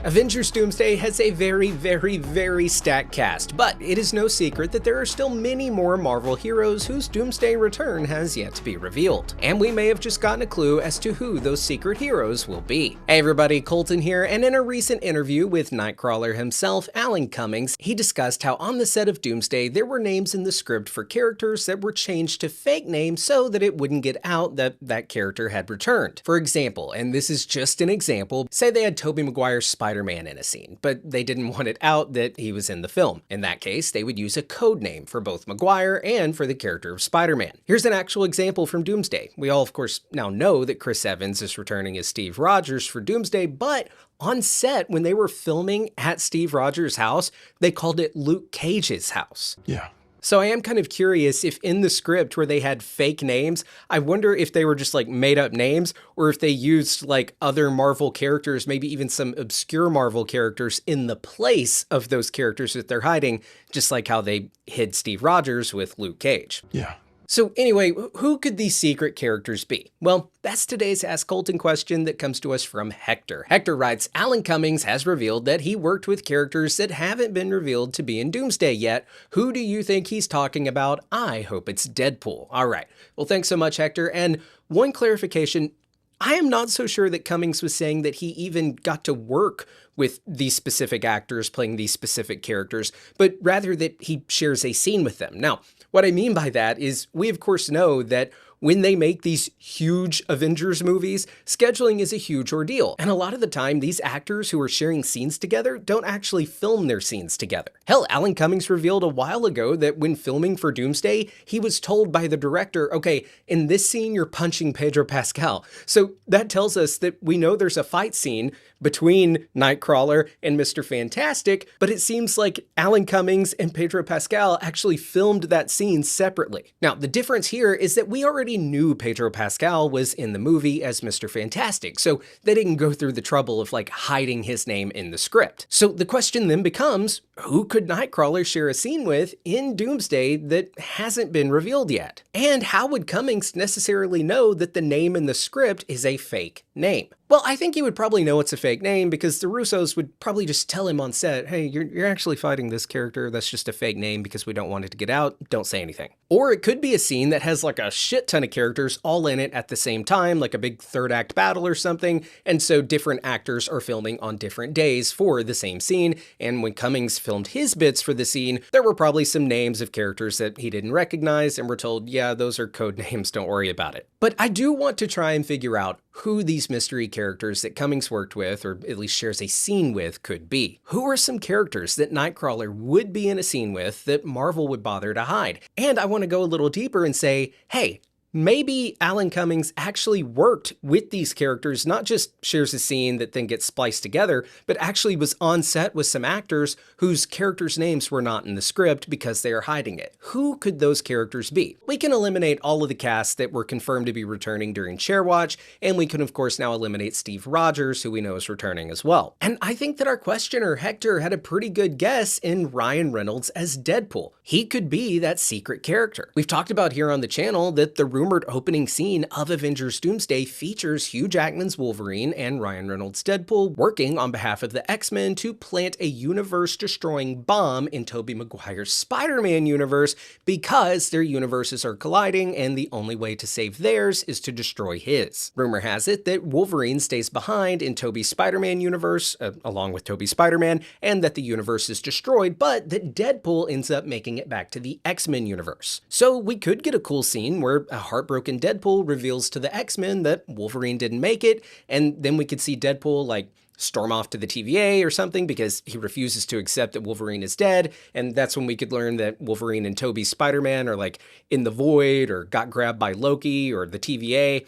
Avengers Doomsday has a very stacked cast, but it is no secret that there are still many more Marvel heroes whose Doomsday return has yet to be revealed. And we may have just gotten a clue as to who those secret heroes will be. Hey everybody, Colton here, and in a recent interview with Nightcrawler himself, Allan Cummings, he discussed how on the set of Doomsday there were names in the script for characters that were changed to fake names so that it wouldn't get out that that character had returned. For example, and this is just an example, say they had Tobey Maguire's Spider-Man in a scene, but they didn't want it out that he was in the film. In that case, they would use a code name for both Maguire and for the character of Spider-Man. Here's an actual example from Doomsday. We all, of course, now know that Chris Evans is returning as Steve Rogers for Doomsday, but on set, when they were filming at Steve Rogers' house, they called it Luke Cage's house. Yeah. So I am kind of curious if in the script where they had fake names, I wonder if they were just like made up names or if they used like other Marvel characters, maybe even some obscure Marvel characters in the place of those characters that they're hiding, just like how they hid Steve Rogers with Luke Cage. Yeah. So anyway, who could these secret characters be? Well, that's today's Ask Colton question that comes to us from Hector. Hector writes, Allan Cummings has revealed that he worked with characters that haven't been revealed to be in Doomsday yet. Who do you think he's talking about? I hope it's Deadpool. All right. Well, thanks so much, Hector. And one clarification, I am not so sure that Cummings was saying that he even got to work with these specific actors playing these specific characters, but rather that he shares a scene with them. Now, what I mean by that is we of course know that when they make these huge Avengers movies, scheduling is a huge ordeal. And a lot of the time, these actors who are sharing scenes together don't actually film their scenes together. Hell, Allan Cummings revealed a while ago that when filming for Doomsday, he was told by the director, okay, in this scene, you're punching Pedro Pascal. So that tells us that we know there's a fight scene between Nightcrawler and Mr. Fantastic, but it seems like Allan Cummings and Pedro Pascal actually filmed that scene separately. Now, the difference here is that we already knew Pedro Pascal was in the movie as Mr. Fantastic, so they didn't go through the trouble of like hiding his name in the script. So the question then becomes, who could Nightcrawler share a scene with in Doomsday that hasn't been revealed yet? And how would Cummings necessarily know that the name in the script is a fake name? Well, I think he would probably know it's a fake name because the Russos would probably just tell him on set, hey, you're actually fighting this character. That's just a fake name because we don't want it to get out. Don't say anything. Or it could be a scene that has like a shit ton of characters all in it at the same time, like a big third act battle or something. And so different actors are filming on different days for the same scene. And when Cummings filmed his bits for the scene, there were probably some names of characters that he didn't recognize and were told, yeah, those are code names. Don't worry about it. But I do want to try and figure out who these mystery characters that Cummings worked with, or at least shares a scene with, could be. Who are some characters that Nightcrawler would be in a scene with that Marvel would bother to hide? And I want to go a little deeper and say, hey, maybe Allan Cummings actually worked with these characters, not just shares a scene that then gets spliced together, but actually was on set with some actors whose characters' names were not in the script because they are hiding it. Who could those characters be? We can eliminate all of the cast that were confirmed to be returning during Chairwatch, and we can of course now eliminate Steve Rogers, who we know is returning as well. And I think that our questioner, Hector, had a pretty good guess in Ryan Reynolds as Deadpool. He could be that secret character. We've talked about here on the channel that the rumored opening scene of Avengers Doomsday features Hugh Jackman's Wolverine and Ryan Reynolds' Deadpool working on behalf of the X-Men to plant a universe-destroying bomb in Tobey Maguire's Spider-Man universe because their universes are colliding and the only way to save theirs is to destroy his. Rumor has it that Wolverine stays behind in Tobey's Spider-Man universe, along with Tobey's Spider-Man, and that the universe is destroyed, but that Deadpool ends up making it back to the X-Men universe. So we could get a cool scene where a heartbroken Deadpool reveals to the X-Men that Wolverine didn't make it, and then we could see Deadpool like storm off to the TVA or something because he refuses to accept that Wolverine is dead, and that's when we could learn that Wolverine and Tobey's Spider-Man are like in the void or got grabbed by Loki or the TVA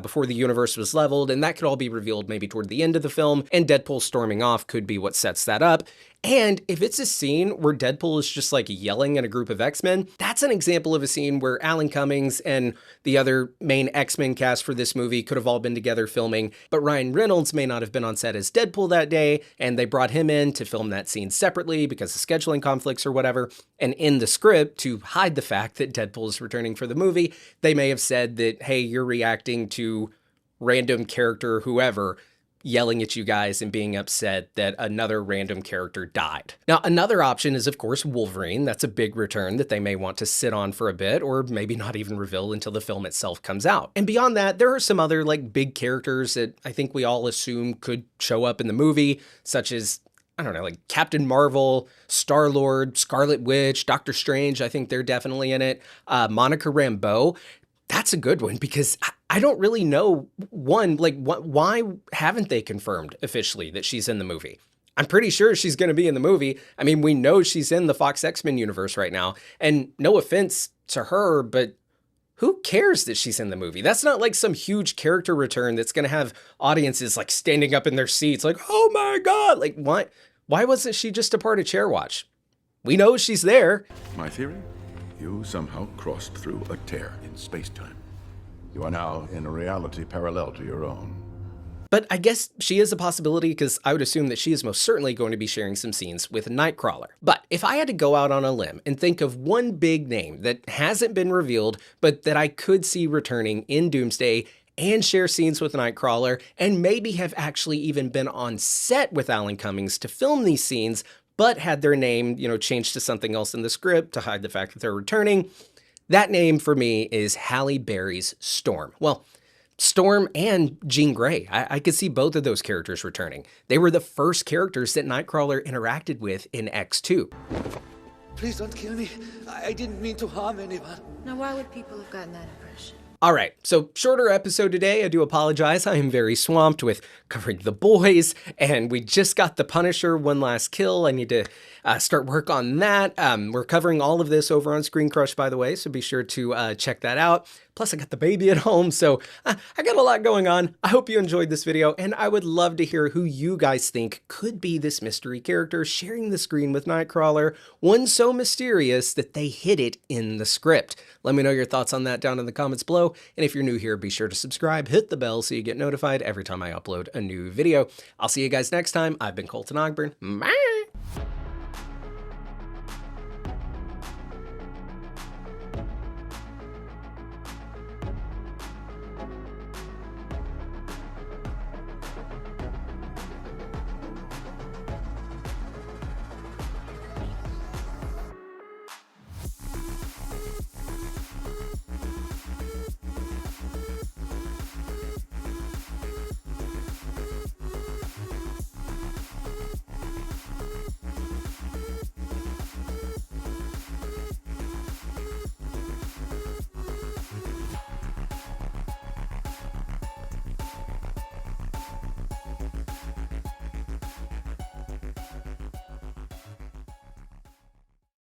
before the universe was leveled, and that could all be revealed maybe toward the end of the film, and Deadpool storming off could be what sets that up. And if it's a scene where Deadpool is just like yelling at a group of X-Men, that's an example of a scene where Allan Cummings and the other main X-Men cast for this movie could have all been together filming, but Ryan Reynolds may not have been on set as Deadpool that day, and they brought him in to film that scene separately because of scheduling conflicts or whatever. And in the script, to hide the fact that Deadpool is returning for the movie, they may have said that, hey, you're reacting to random character whoever, yelling at you guys and being upset that another random character died. Now, another option is, of course, Wolverine. That's a big return that they may want to sit on for a bit, or maybe not even reveal until the film itself comes out. And beyond that, there are some other like big characters that I think we all assume could show up in the movie, such as, I don't know, like Captain Marvel, Star-Lord, Scarlet Witch, Doctor Strange. I think they're definitely in it. Monica Rambeau. That's a good one because I don't really know, one, like why haven't they confirmed officially that she's in the movie? I'm pretty sure she's going to be in the movie. I mean, we know she's in the Fox X-Men universe right now. And no offense to her, but who cares that she's in the movie? That's not like some huge character return that's going to have audiences like standing up in their seats like, oh my God, like what? Why wasn't she just a part of Chair Watch? We know she's there. My theory? You somehow crossed through a tear in space-time. You are now in a reality parallel to your own. But I guess she is a possibility because I would assume that she is most certainly going to be sharing some scenes with Nightcrawler. But if I had to go out on a limb and think of one big name that hasn't been revealed, but that I could see returning in Doomsday and share scenes with Nightcrawler, and maybe have actually even been on set with Alan Cummings to film these scenes, but had their name, changed to something else in the script to hide the fact that they're returning, that name for me is Halle Berry's Storm. Well, Storm and Jean Grey. I could see both of those characters returning. They were the first characters that Nightcrawler interacted with in X2. Please don't kill me. I didn't mean to harm anyone. Now, why would people have gotten that impression? All right, so shorter episode today. I do apologize. I am very swamped with covering The Boys, and we just got The Punisher, one last kill. I need to start work on that. We're covering all of this over on Screen Crush, by the way, so be sure to check that out. Plus, I got the baby at home, so I got a lot going on. I hope you enjoyed this video, and I would love to hear who you guys think could be this mystery character sharing the screen with Nightcrawler, one so mysterious that they hid it in the script. Let me know your thoughts on that down in the comments below, and if you're new here, be sure to subscribe, hit the bell so you get notified every time I upload a new video. I'll see you guys next time. I've been Colton Ogburn. Bye!